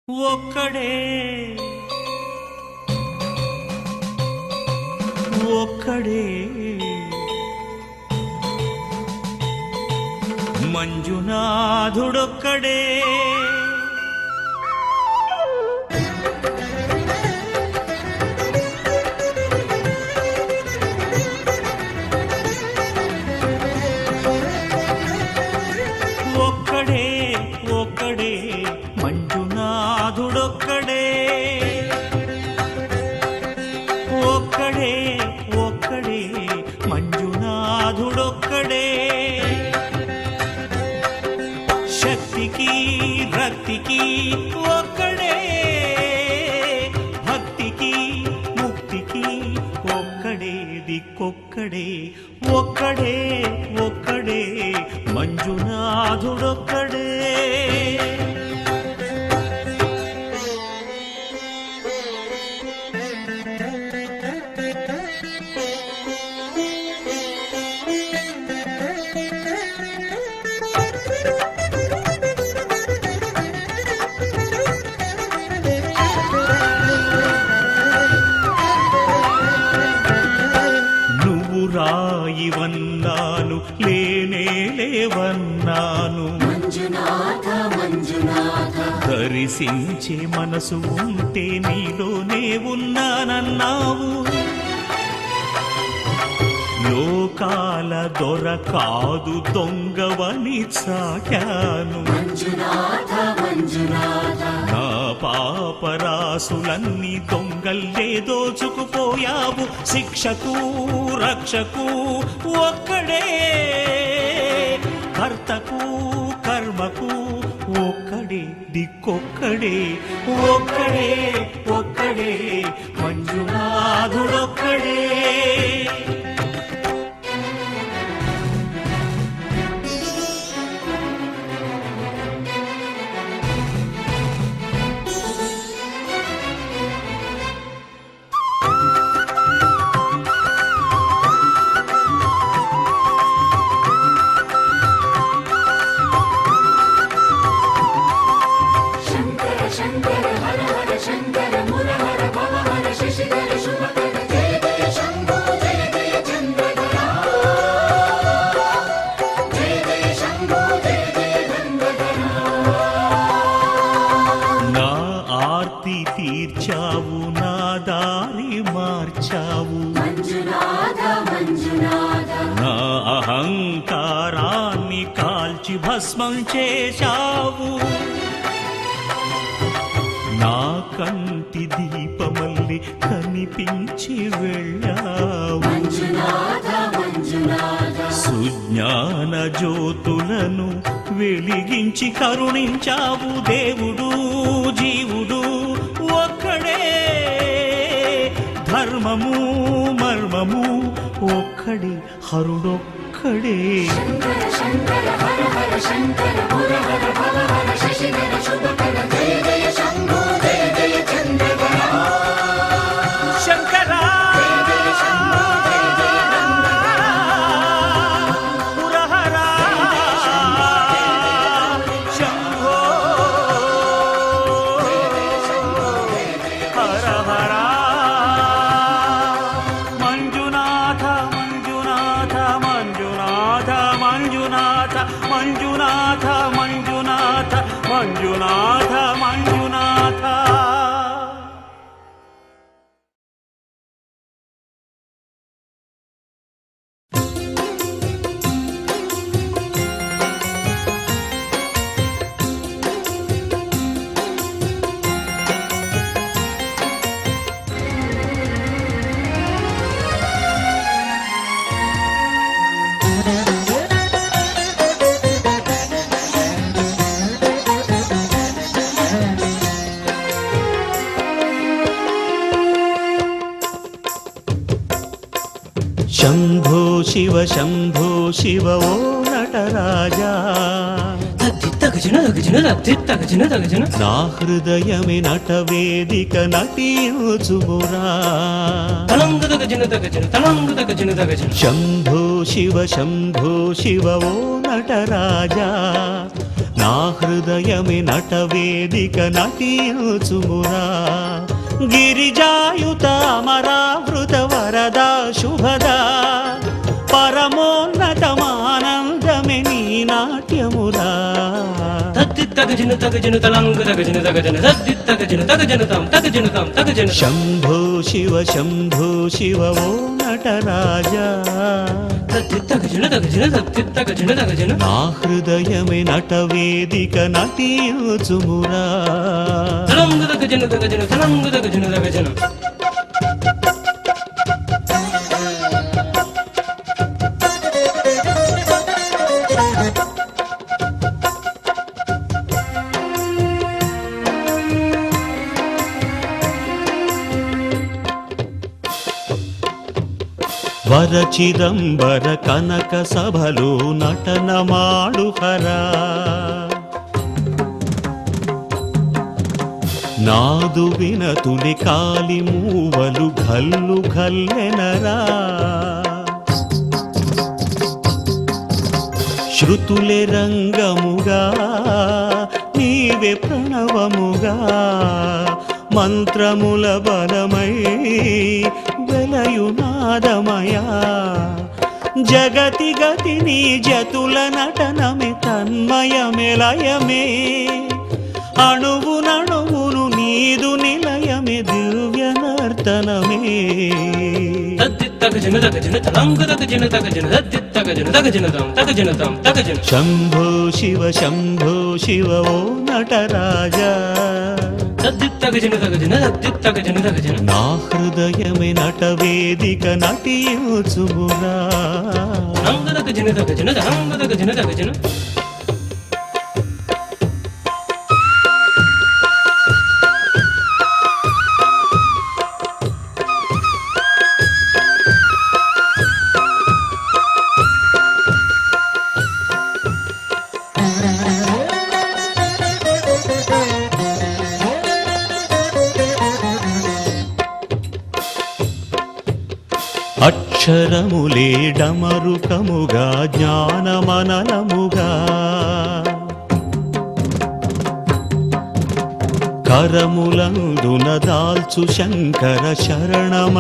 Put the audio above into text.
ఒక్కడే ఒక్కడే మంజునాథుడొక్కడే ఒక్కడే ఒక్కడే మంజునాథుడొక్కడే ఒక్కడే ఒక్కడే మంజునాథుడొక్కడే శక్తికి రక్తికి ఒక్కడే భక్తికి ముక్తికి ఒక్కడే దిక్కొక్కడే ఒక్కడే ఒక్కడే మంజునాథుడొక్కడే రాయివన్నాను లేనే లేవన్నాను మంజునాథ మంజునాథ దర్శించే మనసు ఉంటే నీలోనే ఉన్నానన్నావు లోకాల దొర కాదు దొంగవని చాటాను మంజునాథ మంజునాథ నా పాపరాసులన్నీ దొంగల్లే దోచుకుపోయావు శిక్షకు రక్షకు ఒక్కడే కర్తకు కర్మకు ఒక్కడే దిక్కొక్కడే ఒక్కడే ఒక్కడే మంజునాథుడొక్కడే తీర్చావు నా దారి మార్చావు మంజునాథ మంజునాథ నా అహంకారాన్ని కాల్చి భస్మం చేశావు నా కంటి దీపమల్లి కనిపించి వెళ్ళావు మంజునాథ మంజునాథ సుజ్ఞాన జ్యోతులను వెలిగించి కరుణించావు దేవుడు జీవుడు ఒక్కడే ధర్మము మర్మము ఒక్కడే హరుడొక్కడే శంకర శంకర హర హర శంకర ముర హర భవ హర శశిధర శుభకర జయ జయ శంభో జయ జయ చంద్రధర శంకర జయ జయ శంభో జయ జయ నందధర మురహర శంభో హర హర మంజునాథ మంజునాథ మంజునాథ మంజునాథ మంజునాథ మంజునాథ మంజునాథ మంజునాథ శంభో శివ ఓ నటరాజా నా హృదయమే నటవేదిక నటించుమురా శంభో శివ ఓ నటరాజా నా నా హృదయమే నటవేదిక నటించుమురా గిరిజాయుత అమరావృత వరదా శుభదా పరమోన్నతమానందమే నీ నాట్యమురా తగజను తగజను తలంగు తగజను తగజను తద్ది తగజను తగజను తం తగజను తం తగజను శంభో శివ ఓ నటరాజా తద్ది తగజను తగజను తద్ది తగజను తగజను నా హృదయమే నటవేదిక నటించుమురా తలంగు తగజను తగజను తలంగు తగజను తగజను వరచిదంబర కనక సభలో నటన మాడు హరా నాదు వినతులి కాలి మూవలు ఘల్లు ఘల్లెనరా శృతులే రంగముగా నీవే ప్రణవముగా మంత్రముల బలమై వెలయునాదమయా జగతి గతి నీ జతుల నటనమే తన్మయమెలయమే అణువునణువును నీదు నిలయమే దివ్య నర్తనమే తద్ది తగజను తగజను తలంగు తగజను తగజను తద్ది తగజను తగజను తం తగజను తం తగజను శంభో శివ ఓ నటరాజా తద్ది తగజను తగజను తద్ది తగజను తగజను నా హృదయమే నటవేదిక నటించుమురా తలంగు తగజను తగజను తలంగు తగజను తగజను అక్షరములే డమరుకముగా జ్ఞానమనలముగా కరములందున దాల్చు శంకర శరణమ